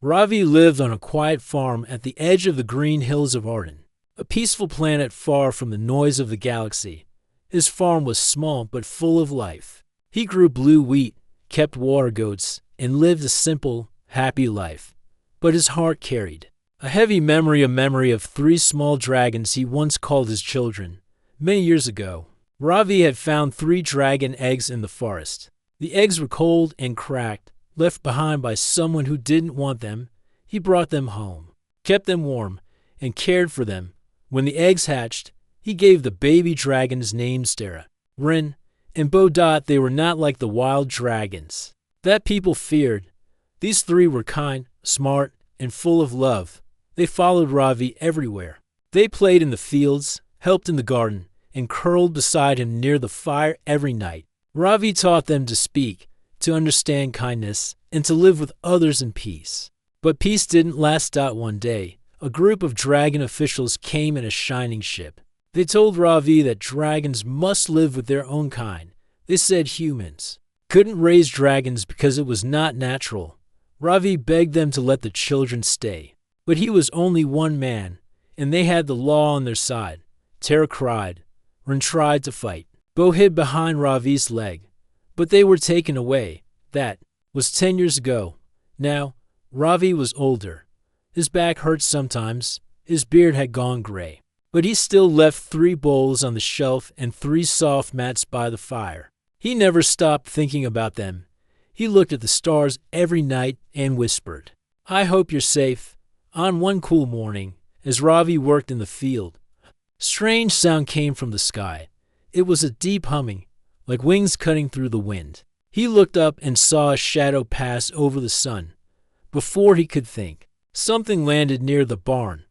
Ravi lived on a quiet farm at the edge of the green hills of Arden, a peaceful planet far from the noise of the galaxy. His farm was small but full of life. He grew blue wheat, kept water goats, and lived a simple, happy life. But his heart carried a heavy memory of 3 small dragons he once called his children. Many years ago, Ravi had found 3 dragon eggs in the forest. The eggs were cold and cracked, left behind by someone who didn't want them. He brought them home, kept them warm, and cared for them. When the eggs hatched, he gave the baby dragons names Stera, Rin, and Bodot. They were not like the wild dragons that people feared. These 3 were kind, smart, and full of love. They followed Ravi everywhere. They played in the fields, helped in the garden, and curled beside him near the fire every night. Ravi taught them to speak, to understand kindness, and to live with others in peace. But peace didn't last. One day, a group of dragon officials came in a shining ship. They told Ravi that dragons must live with their own kind. They said humans couldn't raise dragons because it was not natural. Ravi begged them to let the children stay. But he was only one man, and they had the law on their side. Tara cried. Rin tried to fight. Bo hid behind Ravi's leg. But they were taken away. That was 10 years ago. Now, Ravi was older. His back hurt sometimes. His beard had gone gray. But he still left 3 bowls on the shelf and 3 soft mats by the fire. He never stopped thinking about them. He looked at the stars every night and whispered, "I hope you're safe." On one cool morning, as Ravi worked in the field, a strange sound came from the sky. It was a deep humming, like wings cutting through the wind. He looked up and saw a shadow pass over the sun. Before he could think, something landed near the barn.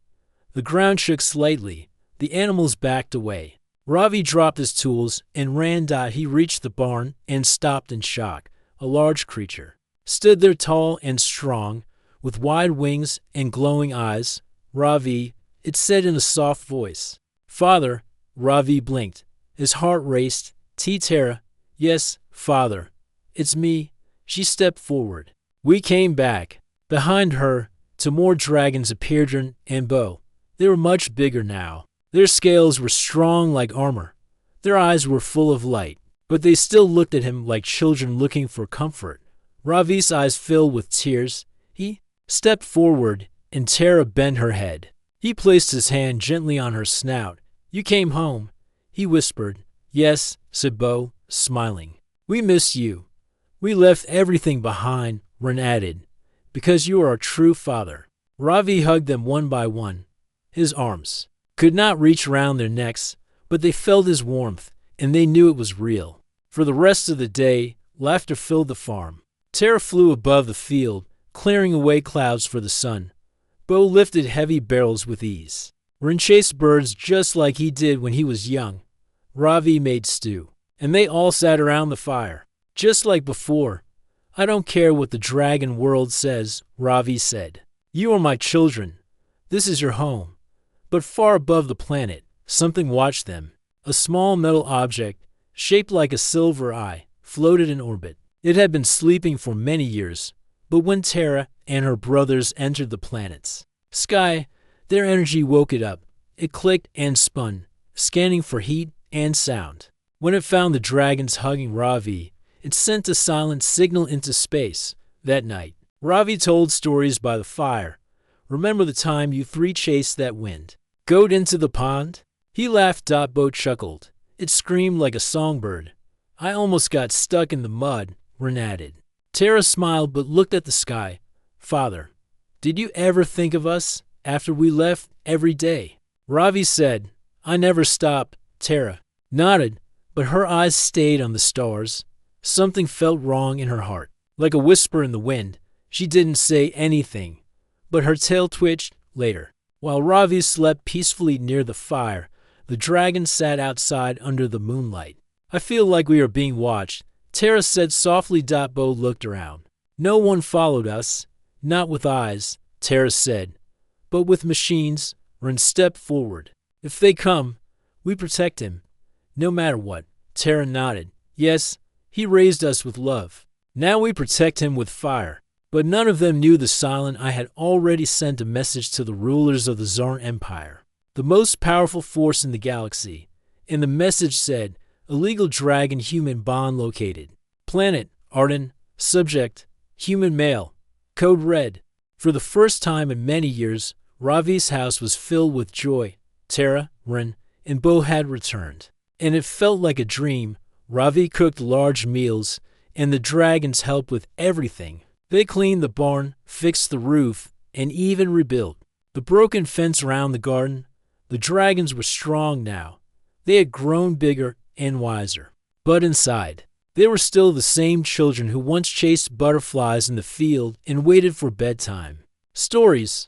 The ground shook slightly. The animals backed away. Ravi dropped his tools and ran. He reached the barn and stopped in shock. A large creature stood there, tall and strong, with wide wings and glowing eyes. "Ravi," it said in a soft voice. "Father." Ravi blinked. His heart raced. "Tara." "Yes, Father. It's me." She stepped forward. "We came back." Behind her, 2 more dragons appeared, Rin and Bo. They were much bigger now. Their scales were strong like armor. Their eyes were full of light, but they still looked at him like children looking for comfort. Ravi's eyes filled with tears. He stepped forward, and Tara bent her head. He placed his hand gently on her snout. "You came home," he whispered. "Yes," said Bo, smiling. "We missed you. We left everything behind," Rin added, "because you are our true father." Ravi hugged them one by one. His arms could not reach around their necks, but they felt his warmth, and they knew it was real. For the rest of the day, laughter filled the farm. Tara flew above the field, clearing away clouds for the sun. Bo lifted heavy barrels with ease. Rin chased birds just like he did when he was young. Ravi made stew, and they all sat around the fire, just like before. "I don't care what the dragon world says," Ravi said. "You are my children. This is your home." But far above the planet, something watched them. A small metal object, shaped like a silver eye, floated in orbit. It had been sleeping for many years, but when Tara and her brothers entered the planet's sky, their energy woke it up. It clicked and spun, scanning for heat and sound. When it found the dragons hugging Ravi, it sent a silent signal into space. That night, Ravi told stories by the fire. "Remember the time you 3 chased that wind goat into the pond?" He laughed. Bo chuckled. It screamed like a songbird. "I almost got stuck in the mud," Rin added. Tara smiled but looked at the sky. "Father, did you ever think of us after we left every day?" Ravi said, "I never stopped." Tara nodded, but her eyes stayed on the stars. Something felt wrong in her heart, like a whisper in the wind. She didn't say anything, but her tail twitched. Later, while Ravi slept peacefully near the fire, the dragon sat outside under the moonlight. "I feel like we are being watched," Tara said softly. Bo looked around. "No one followed us. Not with eyes," Tara said, "but with machines." Rin stepped forward. "If they come, we protect him, no matter what." Tara nodded. "Yes, he raised us with love. Now we protect him with fire." But none of them knew the silent I had already sent a message to the rulers of the Zarn Empire, the most powerful force in the galaxy. And the message said, illegal dragon-human bond located. Planet, Arden. Subject, human male. Code red. For the first time in many years, Ravi's house was filled with joy. Terra, Ren, and Bo had returned. And it felt like a dream. Ravi cooked large meals, and the dragons helped with everything. They cleaned the barn, fixed the roof, and even rebuilt the broken fence around the garden. The dragons were strong now. They had grown bigger and wiser. But inside, they were still the same children who once chased butterflies in the field and waited for bedtime. Stories.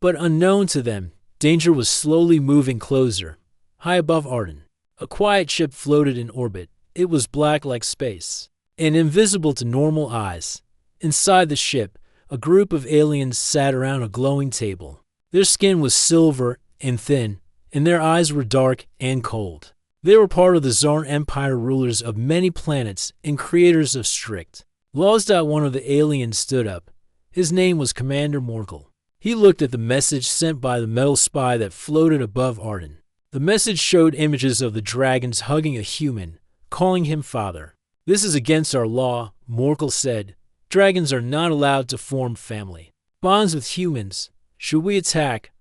But unknown to them, danger was slowly moving closer. High above Arden, a quiet ship floated in orbit. It was black like space, and invisible to normal eyes. Inside the ship, a group of aliens sat around a glowing table. Their skin was silver and thin, and their eyes were dark and cold. They were part of the Zarn Empire, rulers of many planets and creators of strict laws. One of the aliens stood up. His name was Commander Morkel. He looked at the message sent by the metal spy that floated above Arden. The message showed images of the dragons hugging a human, calling him father. This is against our law, Morkel said. Dragons are not allowed to form family bonds with humans. Should we attack?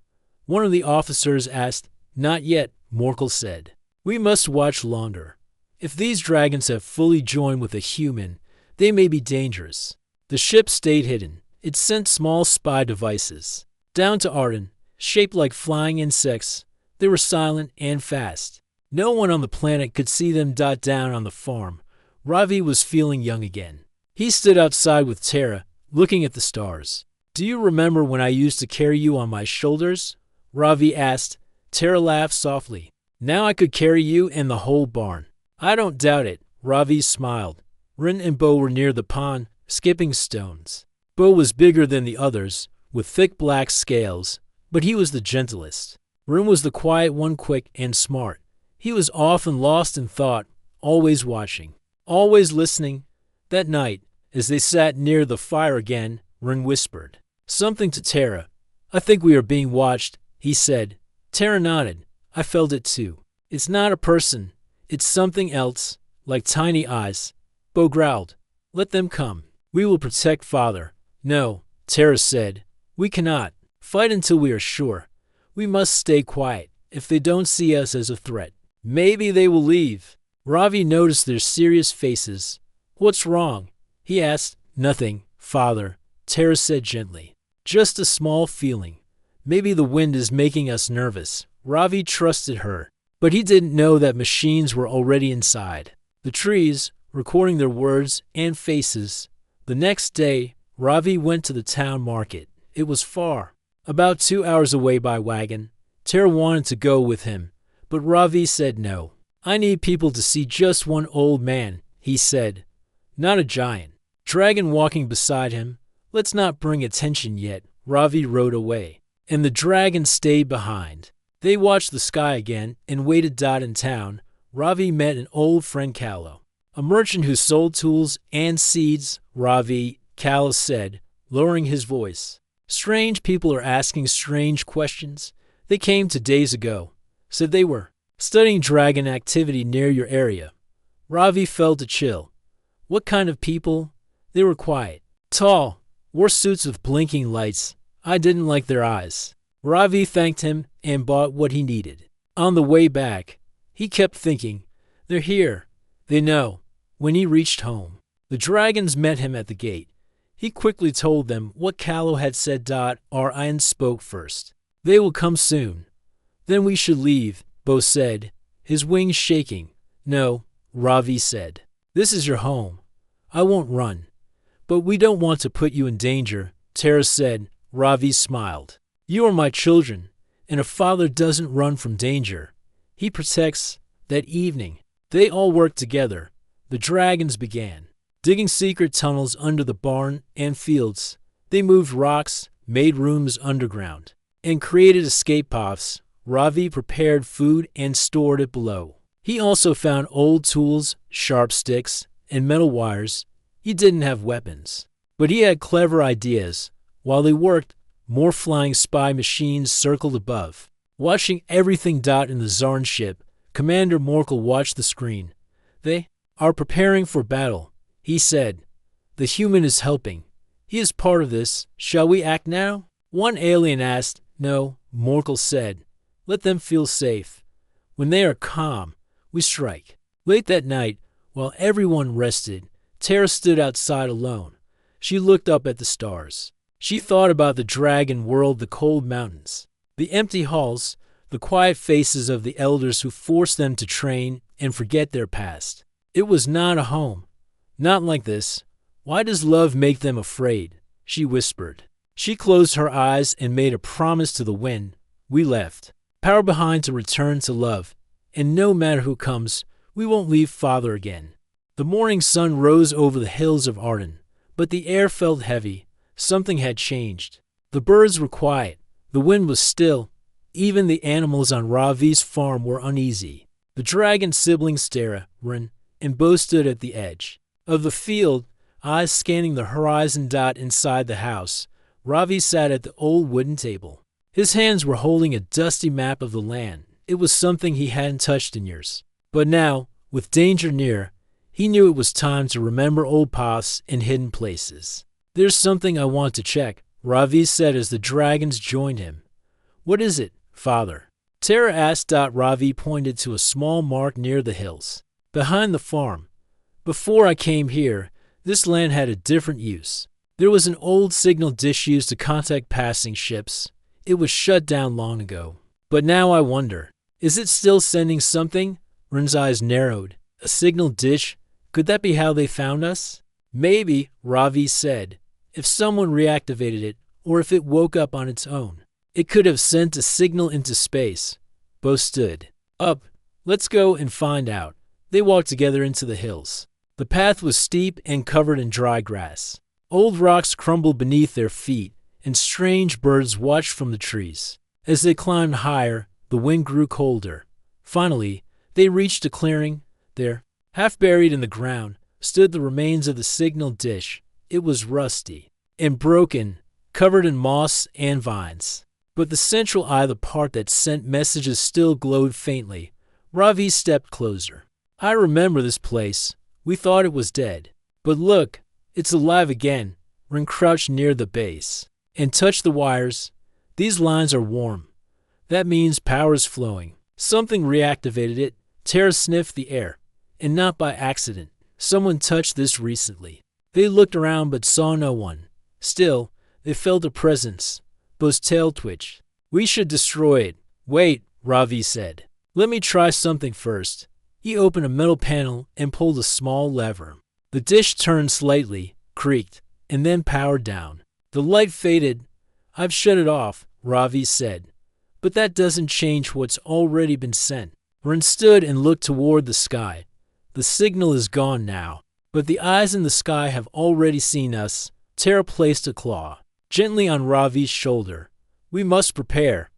One of the officers asked. Not yet, Morkel said. We must watch longer. If these dragons have fully joined with a human, they may be dangerous. The ship stayed hidden. It sent small spy devices down to Arden, shaped like flying insects. They were silent and fast. No one on the planet could see them. Down on the farm, Ravi was feeling young again. He stood outside with Terra, looking at the stars. Do you remember when I used to carry you on my shoulders? Ravi asked. Terra laughed softly. Now I could carry you and the whole barn. I don't doubt it, Ravi smiled. Rin and Bo were near the pond, skipping stones. Bo was bigger than the others, with thick black scales, but he was the gentlest. Rin was the quiet one, quick and smart. He was often lost in thought, always watching, always listening. That night, as they sat near the fire again, Rin whispered something to Terra. I think we are being watched, he said. Terra nodded. I felt it too. It's not a person. It's something else, like tiny eyes. Bo growled. Let them come. We will protect father. No, Terra said. We cannot fight until we are sure. We must stay quiet. If they don't see us as a threat, maybe they will leave. Ravi noticed their serious faces. What's wrong? He asked. Nothing, father, Terra said gently. Just a small feeling. Maybe the wind is making us nervous. Ravi trusted her, but he didn't know that machines were already inside the trees, recording their words and faces. The next day, Ravi went to the town market. It was far, about 2 hours away by wagon. Terra wanted to go with him, but Ravi said no. I need people to see just one old man, he said. Not a giant dragon walking beside him. Let's not bring attention yet. Ravi rode away, and the dragon stayed behind. They watched the sky again and waited. In town, Ravi met an old friend, Callow, a merchant who sold tools and seeds. Ravi, Callow said, lowering his voice. Strange people are asking strange questions. They came 2 days ago. Said they were studying dragon activity near your area. Ravi felt a chill. What kind of people? They were quiet, tall, wore suits with blinking lights. I didn't like their eyes. Ravi thanked him and bought what he needed. On the way back, he kept thinking, they're here. They know. When he reached home, the dragons met him at the gate. He quickly told them what Callow had said. Ryan spoke first. They will come soon. Then we should leave, Bo said, his wings shaking. No, Ravi said. This is your home. I won't run. But we don't want to put you in danger, Terra said. Ravi smiled. You are my children, and a father doesn't run from danger. He protects. That evening, they all worked together. The dragons began digging secret tunnels under the barn and fields. They moved rocks, made rooms underground, and created escape paths. Ravi prepared food and stored it below. He also found old tools, sharp sticks, and metal wires. He didn't have weapons, But he had clever ideas. While they worked, more flying spy machines circled above. Watching everything in the Zarn ship, Commander Morkel watched the screen. They are preparing for battle, he said. The human is helping. He is part of this. Shall we act now? One alien asked. No, Morkel said. Let them feel safe. When they are calm, we strike. Late that night, while everyone rested, Tara stood outside alone. She looked up at the stars. She thought about the dragon world, the cold mountains, the empty halls, the quiet faces of the elders who forced them to train and forget their past. It was not a home. Not like this. Why does love make them afraid? She whispered. She closed her eyes and made a promise to the wind. We left. Power behind to return to love. And no matter who comes, we won't leave Father again. The morning sun rose over the hills of Arden, but the air felt heavy. Something had changed. The birds were quiet. The wind was still. Even the animals on Ravi's farm were uneasy. The dragon siblings Tara, Rin, and Bo stood at the edge of the field, eyes scanning the horizon. Inside the house, Ravi sat at the old wooden table. His hands were holding a dusty map of the land. It was something he hadn't touched in years. But now, with danger near, he knew it was time to remember old paths and hidden places. There's something I want to check, Ravi said as the dragons joined him. What is it, Father? Tara asked. Ravi pointed to a small mark near the hills, behind the farm. Before I came here, this land had a different use. There was an old signal dish used to contact passing ships. It was shut down long ago. But now I wonder, is it still sending something? Rin's eyes narrowed. A signal dish? Could that be how they found us? Maybe, Ravi said. If someone reactivated it, or if it woke up on its own, it could have sent a signal into space. Bo stood up. Let's go and find out. They walked together into the hills. The path was steep and covered in dry grass. Old rocks crumbled beneath their feet, and strange birds watched from the trees. As they climbed higher, the wind grew colder. Finally, they reached a clearing. There, half buried in the ground, stood the remains of the signal dish. It was rusty and broken, covered in moss and vines. But the central eye, the part that sent messages, still glowed faintly. Ravi stepped closer. I remember this place. We thought it was dead. But look, it's alive again. Rin crouched near the base and touched the wires. These lines are warm. That means power's flowing. Something reactivated it. Tara sniffed the air, and not by accident. Someone touched this recently. They looked around but saw no one. Still, they felt a presence. Bo's tail twitched. We should destroy it. Wait, Ravi said. Let me try something first. He opened a metal panel and pulled a small lever. The dish turned slightly, creaked, and then powered down. The light faded. I've shut it off, Ravi said. But that doesn't change what's already been sent. Rin stood and looked toward the sky. The signal is gone now, but the eyes in the sky have already seen us. Tara placed a claw gently on Ravi's shoulder. We must prepare.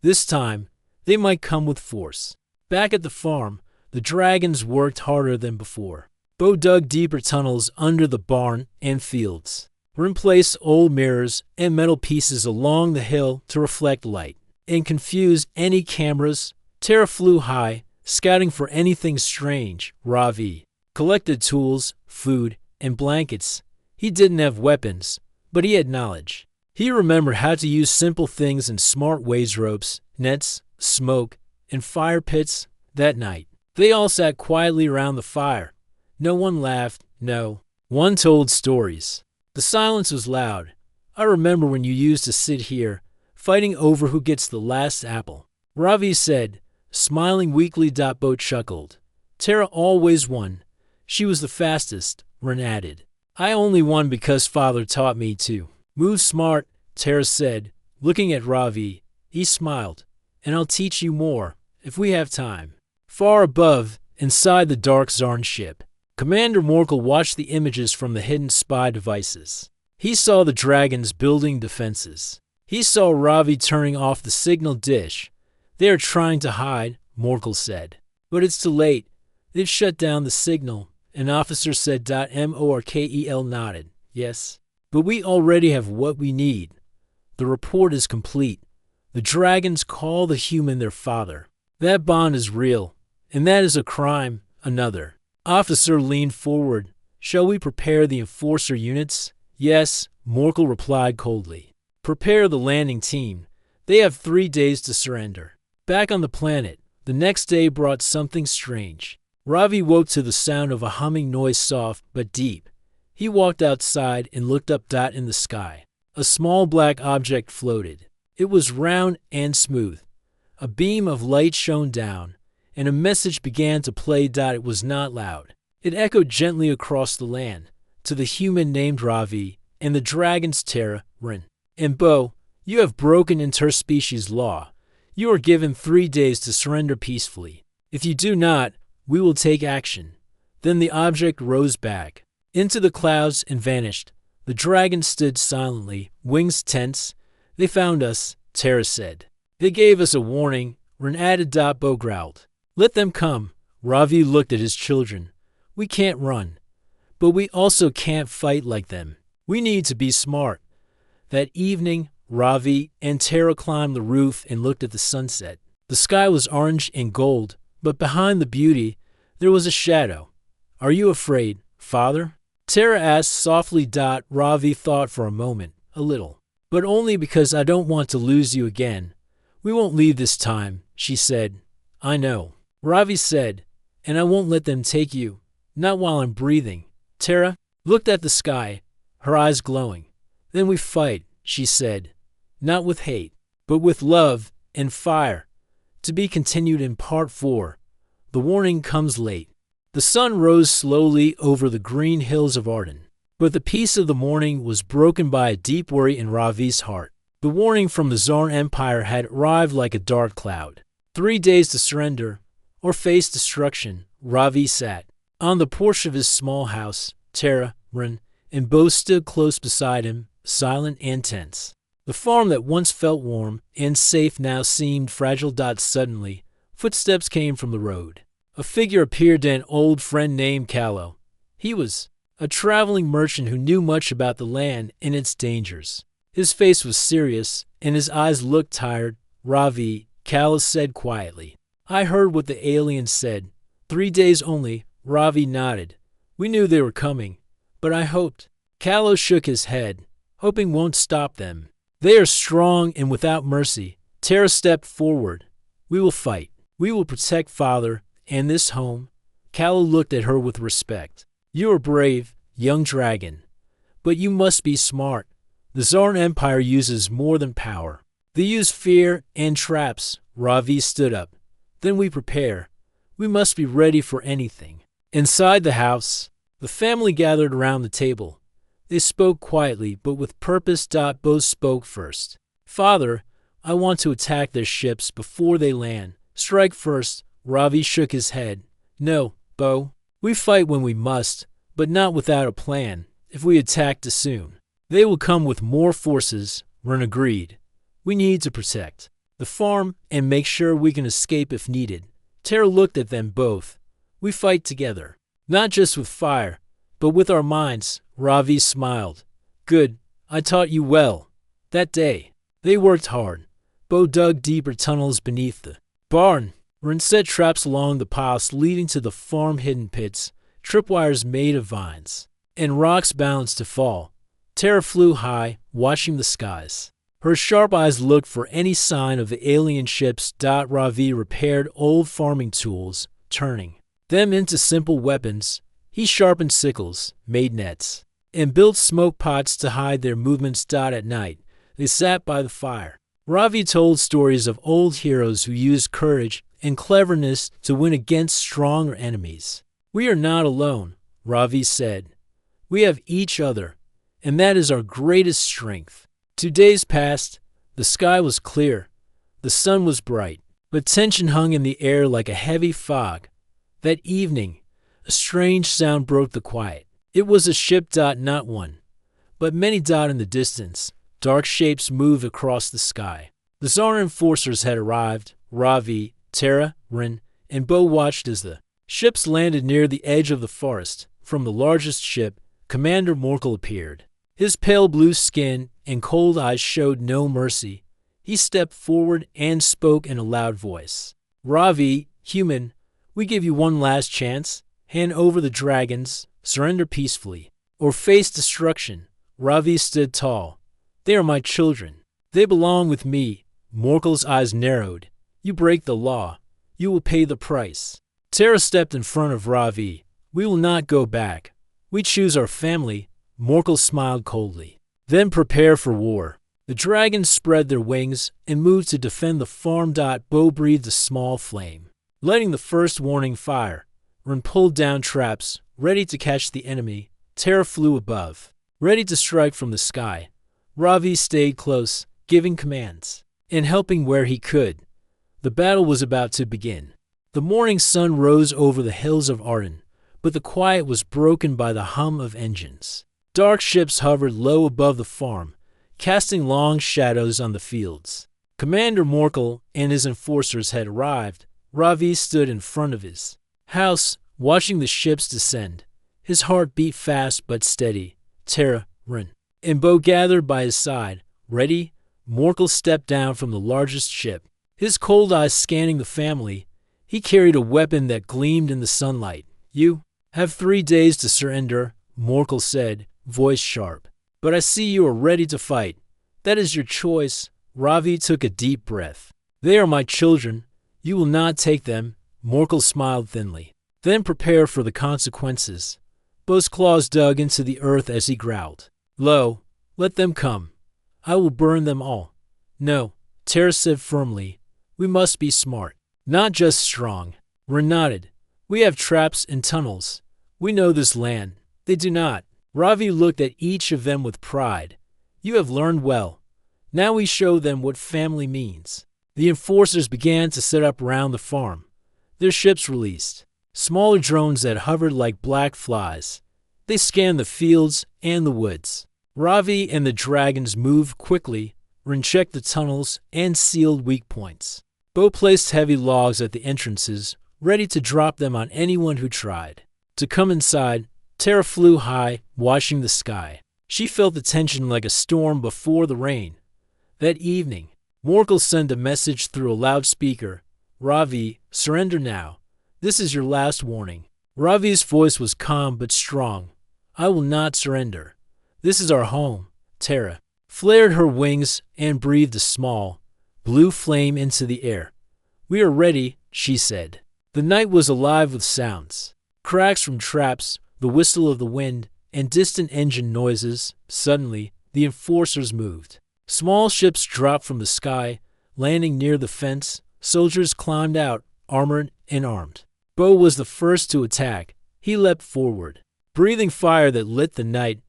This time, they might come with force. Back at the farm, the dragons worked harder than before. Bo dug deeper tunnels under the barn and fields. Rin placed old mirrors and metal pieces along the hill to reflect light and confuse any cameras. Tara flew high, scouting for anything strange. Ravi collected tools, food, and blankets. He didn't have weapons, but he had knowledge. He remembered how to use simple things in smart ways: ropes, nets, smoke, and fire pits. That night, they all sat quietly around the fire. No one laughed, no one told stories. The silence was loud. I remember when you used to sit here, fighting over who gets the last apple, Ravi said, smiling weakly. Bo chuckled. Tara always won. She was the fastest, Rin added. I only won because Father taught me to move smart, Tara said, looking at Ravi. He smiled. And I'll teach you more, if we have time. Far above, inside the dark Zarn ship, Commander Morkel watched the images from the hidden spy devices. He saw the dragons building defenses. He saw Ravi turning off the signal dish. They are trying to hide, Morkel said. But it's too late. They've shut down the signal. An officer said. Morkel nodded. Yes. But we already have what we need. The report is complete. The dragons call the human their father. That bond is real, and that is a crime, another. Officer leaned forward. Shall we prepare the enforcer units? Yes, Morkel replied coldly. Prepare the landing team. They have 3 days to surrender. Back on the planet, the next day brought something strange. Ravi woke to the sound of a humming noise, soft but deep. He walked outside and looked up in the sky. A small black object floated. It was round and smooth. A beam of light shone down, and a message began to play. It was not loud. It echoed gently across the land, to the human named Ravi and the dragons Terra, Rin, and Bo. You have broken interspecies law. You are given 3 days to surrender peacefully. If you do not, we will take action. Then the object rose back into the clouds and vanished. The dragons stood silently, wings tense. They found us, Terra said. They gave us a warning, Rin added. Bo growled. Let them come. Ravi looked at his children. We can't run, but we also can't fight like them. We need to be smart. That evening, Ravi and Terra climbed the roof and looked at the sunset. The sky was orange and gold, but behind the beauty, there was a shadow. Are you afraid, Father? Terra asked softly. Ravi thought for a moment, a little. But only because I don't want to lose you again. We won't leave this time, she said. I know. Ravi said, and I won't let them take you, not while I'm breathing. Terra looked at the sky, her eyes glowing. Then we fight, she said, not with hate, but with love and fire. To be continued in Part 4. The warning comes late. The sun rose slowly over the green hills of Arden, but the peace of the morning was broken by a deep worry in Ravi's heart. The warning from the Tsar Empire had arrived like a dark cloud. 3 days to surrender, or face destruction. Ravi sat on the porch of his small house. Terra, Rin, and Bo stood close beside him, silent and tense. The farm that once felt warm and safe now seemed fragile. Suddenly, footsteps came from the road. A figure appeared, an old friend named Callow. He was a traveling merchant who knew much about the land and its dangers. His face was serious, and his eyes looked tired. Ravi, Callow said quietly. I heard what the aliens said. 3 days only. Ravi nodded. We knew they were coming, but I hoped. Callow shook his head. Hoping won't stop them. They are strong and without mercy. Terra stepped forward. We will fight. We will protect Father and this home. Callow looked at her with respect. You are brave, young dragon, but you must be smart. The Tsar Empire uses more than power. They use fear and traps. Ravi stood up. Then we prepare. We must be ready for anything. Inside the house, the family gathered around the table. They spoke quietly, but with purpose. Bo spoke first. Father, I want to attack their ships before they land. Strike first. Ravi shook his head. No, Bo. We fight when we must, but not without a plan. If we attack too soon, they will come with more forces. Rin agreed. We need to protect the farm and make sure we can escape if needed. Terra looked at them both. We fight together, not just with fire, but with our minds. Ravi smiled. Good, I taught you well. That day, they worked hard. Bo dug deeper tunnels beneath the barn. Rin set traps along the paths leading to the farm, hidden pits, tripwires made of vines, and rocks balanced to fall. Terra flew high, watching the skies. Her sharp eyes looked for any sign of the alien ships. Ravi repaired old farming tools, turning them into simple weapons. He sharpened sickles, made nets, and built smoke pots to hide their movements. At night, they sat by the fire. Ravi told stories of old heroes who used courage and cleverness to win against stronger enemies. We are not alone, Ravi said. We have each other, and that is our greatest strength. 2 days passed. The sky was clear. The sun was bright, but tension hung in the air like a heavy fog. That evening, a strange sound broke the quiet. It was a ship. Not one, but many. In the distance, dark shapes moved across the sky. The Tsar enforcers had arrived. Ravi, Terra, Rin, and Bo watched as the ships landed near the edge of the forest. From the largest ship, Commander Morkel appeared. His pale blue skin and cold eyes showed no mercy. He stepped forward and spoke in a loud voice. Ravi, human, we give you one last chance. Hand over the dragons, surrender peacefully, or face destruction. Ravi stood tall. They are my children. They belong with me. Morkel's eyes narrowed. You break the law. You will pay the price. Tara stepped in front of Ravi. We will not go back. We choose our family. Morkel smiled coldly. Then prepare for war. The dragons spread their wings and moved to defend the farm. Bo breathed a small flame, lighting the first warning fire. Ren pulled down traps, ready to catch the enemy. Tara flew above, ready to strike from the sky. Ravi stayed close, giving commands and helping where he could. The battle was about to begin. The morning sun rose over the hills of Arden, but the quiet was broken by the hum of engines. Dark ships hovered low above the farm, casting long shadows on the fields. Commander Morkel and his enforcers had arrived. Ravi stood in front of his house, watching the ships descend. His heart beat fast but steady. Tara, Ren, and Bo gathered by his side. Ready? Morkel stepped down from the largest ship, his cold eyes scanning the family. He carried a weapon that gleamed in the sunlight. You have 3 days to surrender, Morkel said, voice sharp. But I see you are ready to fight. That is your choice. Ravi took a deep breath. They are my children. You will not take them. Morkel smiled thinly. Then prepare for the consequences. Bo's claws dug into the earth as he growled. Lo, let them come. I will burn them all. No, Tara said firmly. We must be smart, not just strong. Ren nodded. We have traps and tunnels. We know this land. They do not. Ravi looked at each of them with pride. You have learned well. Now we show them what family means. The enforcers began to set up round the farm. Their ships released, smaller drones that hovered like black flies. They scanned the fields and the woods. Ravi and the dragons moved quickly. Ren checked the tunnels and sealed weak points. Bo placed heavy logs at the entrances, ready to drop them on anyone who tried to come inside. Tara flew high, watching the sky. She felt the tension like a storm before the rain. That evening, Morkel sent a message through a loudspeaker. Ravi, surrender now. This is your last warning. Ravi's voice was calm but strong. I will not surrender. This is our home. Tara flared her wings and breathed a small, blue flame into the air. We are ready, she said. The night was alive with sounds. Cracks from traps, the whistle of the wind, and distant engine noises. Suddenly, the enforcers moved. Small ships dropped from the sky, landing near the fence. Soldiers climbed out, armored and armed. Bo was the first to attack. He leapt forward, breathing fire that lit the night.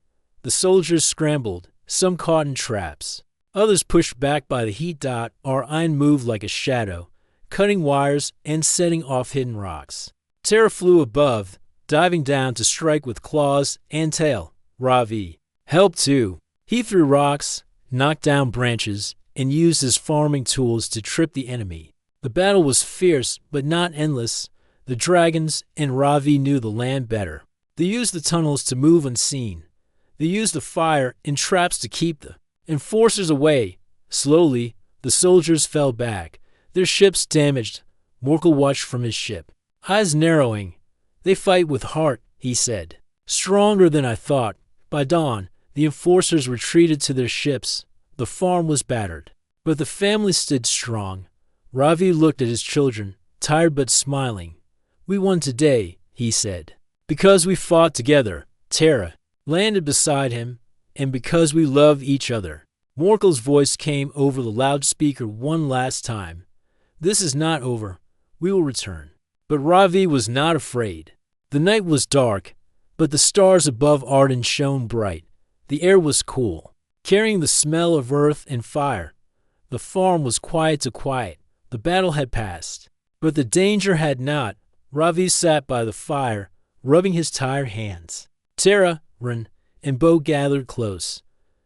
The soldiers scrambled, some caught in traps. Others pushed back by the heat. Orion moved like a shadow, cutting wires and setting off hidden rocks. Tara flew above, diving down to strike with claws and tail. Ravi helped too. He threw rocks, knocked down branches, and used his farming tools to trip the enemy. The battle was fierce, but not endless. The dragons and Ravi knew the land better. They used the tunnels to move unseen. They used the fire and traps to keep the enforcers away. Slowly, the soldiers fell back, their ships damaged. Morkel watched from his ship, eyes narrowing. They fight with heart, he said. Stronger than I thought. By dawn, the enforcers retreated to their ships. The farm was battered, but the family stood strong. Ravi looked at his children, tired but smiling. We won today, he said. Because we fought together. Tara landed beside him, and because we love each other. Morkel's voice came over the loudspeaker one last time. This is not over. We will return. But Ravi was not afraid. The night was dark, but the stars above Arden shone bright. The air was cool, carrying the smell of earth and fire. The farm was quiet to quiet. The battle had passed, but the danger had not. Ravi sat by the fire, rubbing his tired hands. Tara, Ren, and Bo gathered close.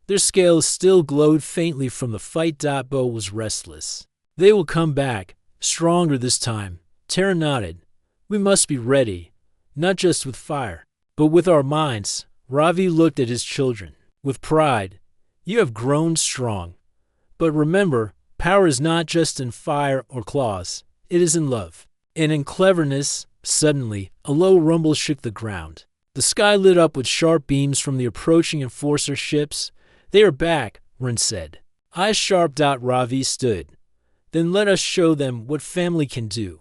Their scales still glowed faintly from the fight. Bo was restless. They will come back, stronger this time. Tara nodded. We must be ready, not just with fire, but with our minds. Ravi looked at his children. with pride. You have grown strong. But remember, power is not just in fire or claws. It is in love. And in cleverness. Suddenly, a low rumble shook the ground. The sky lit up with sharp beams from the approaching enforcer ships. They are back, Ren said. Eyes sharp. Ravi stood. Then let us show them what family can do.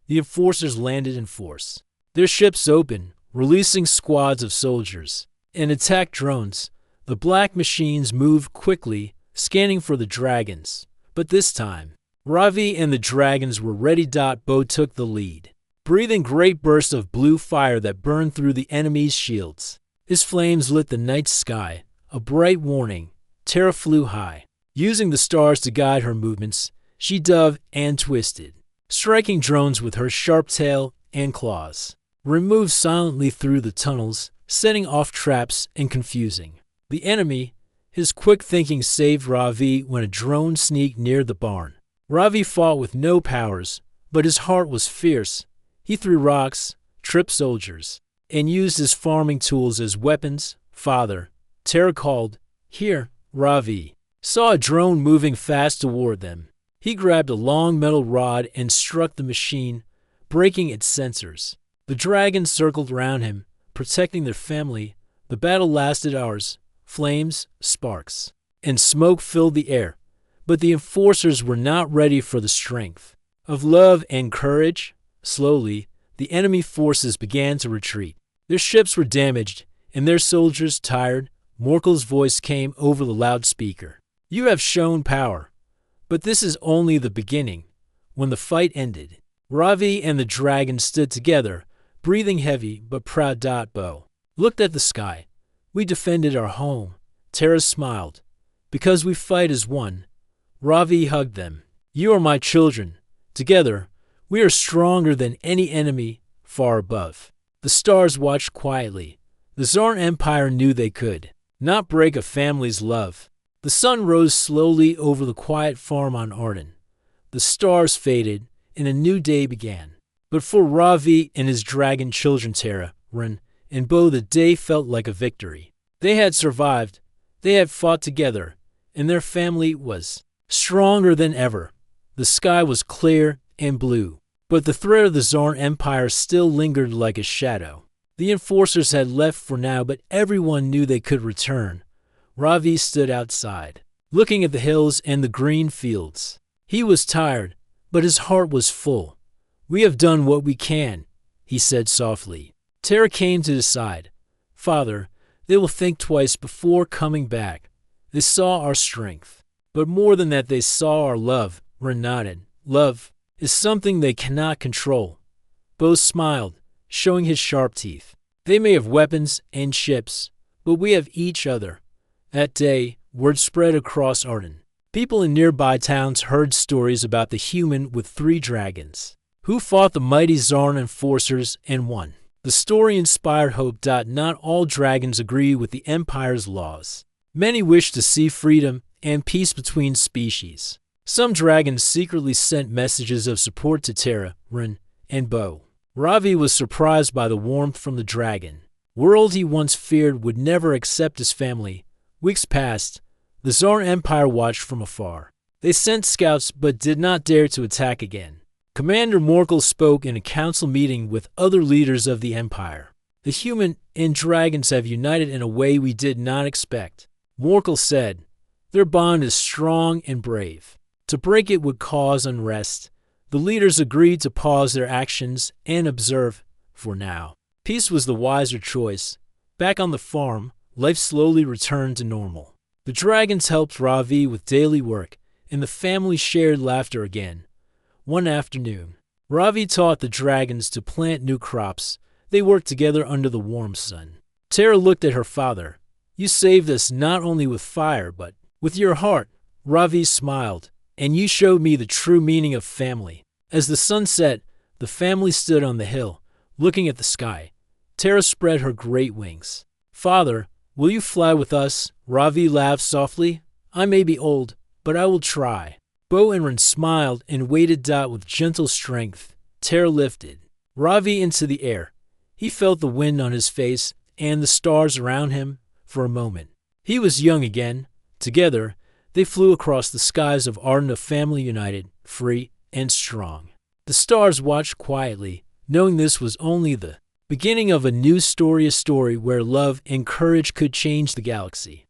The enforcers landed in force. Their ships opened, releasing squads of soldiers, and attacked drones. The black machines moved quickly, scanning for the dragons. But this time, Ravi and the dragons were ready. Bo took the lead, breathing great bursts of blue fire that burned through the enemy's shields. His flames lit the night sky, a bright warning. Terra flew high. Using the stars to guide her movements, she dove and twisted, striking drones with her sharp tail and claws. Ren moved silently through the tunnels, setting off traps and confusing the enemy. His quick thinking saved Ravi when a drone sneaked near the barn. Ravi fought with no powers, but his heart was fierce. He threw rocks, tripped soldiers, and used his farming tools as weapons. Father, Terra called. Here, Ravi saw a drone moving fast toward them. He grabbed a long metal rod and struck the machine, breaking its sensors. The dragons circled around him, protecting their family. The battle lasted hours. Flames, sparks, and smoke filled the air. But the enforcers were not ready for the strength of love and courage. Slowly, the enemy forces began to retreat. Their ships were damaged, and their soldiers tired. Morkel's voice came over the loudspeaker. You have shown power, but this is only the beginning. When the fight ended, Ravi and the dragon stood together, breathing heavy but proud. Bo looked at the sky. We defended our home. Terra smiled. Because we fight as one. Ravi hugged them. You are my children. Together, we are stronger than any enemy far above. The stars watched quietly. The Zarn Empire knew they could not break a family's love. The sun rose slowly over the quiet farm on Arden. The stars faded, and a new day began. But for Ravi and his dragon children Terra, Ren, and Bo, the day felt like a victory. They had survived, they had fought together, and their family was stronger than ever. The sky was clear and blue, but the threat of the Zarn Empire still lingered like a shadow. The enforcers had left for now, but everyone knew they could return. Ravi stood outside, looking at the hills and the green fields. He was tired, but his heart was full. We have done what we can, he said softly. Terra came to his side. Father, they will think twice before coming back. They saw our strength. But more than that, they saw our love. Ren nodded. Love is something they cannot control. Bo smiled, showing his sharp teeth. They may have weapons and ships, but we have each other. That day, word spread across Arden. People in nearby towns heard stories about the human with 3 dragons, who fought the mighty Zarn enforcers and won. The story inspired hope. Not all dragons agree with the Empire's laws. Many wish to see freedom and peace between species. Some dragons secretly sent messages of support to Terra, Ren, and Bo. Ravi was surprised by the warmth from the dragon. World he once feared would never accept his family. Weeks passed. The Zarn Empire watched from afar. They sent scouts but did not dare to attack again. Commander Morkel spoke in a council meeting with other leaders of the Empire. The human and dragons have united in a way we did not expect. Morkel said, their bond is strong and brave. To break it would cause unrest. The leaders agreed to pause their actions and observe for now. Peace was the wiser choice. Back on the farm, life slowly returned to normal. The dragons helped Ravi with daily work, and the family shared laughter again. One afternoon, Ravi taught the dragons to plant new crops. They worked together under the warm sun. Terra looked at her father. You saved us not only with fire, but with your heart. Ravi smiled. And you showed me the true meaning of family. As the sun set, the family stood on the hill, looking at the sky. Terra spread her great wings. Father, will you fly with us? Ravi laughed softly. I may be old, but I will try. Bo and Ren smiled and waited. With gentle strength, Terra lifted Ravi into the air. He felt the wind on his face and the stars around him for a moment. He was young again. Together, they flew across the skies of Arden, a family united, free, and strong. The stars watched quietly, knowing this was only the beginning of a new story, a story where love and courage could change the galaxy.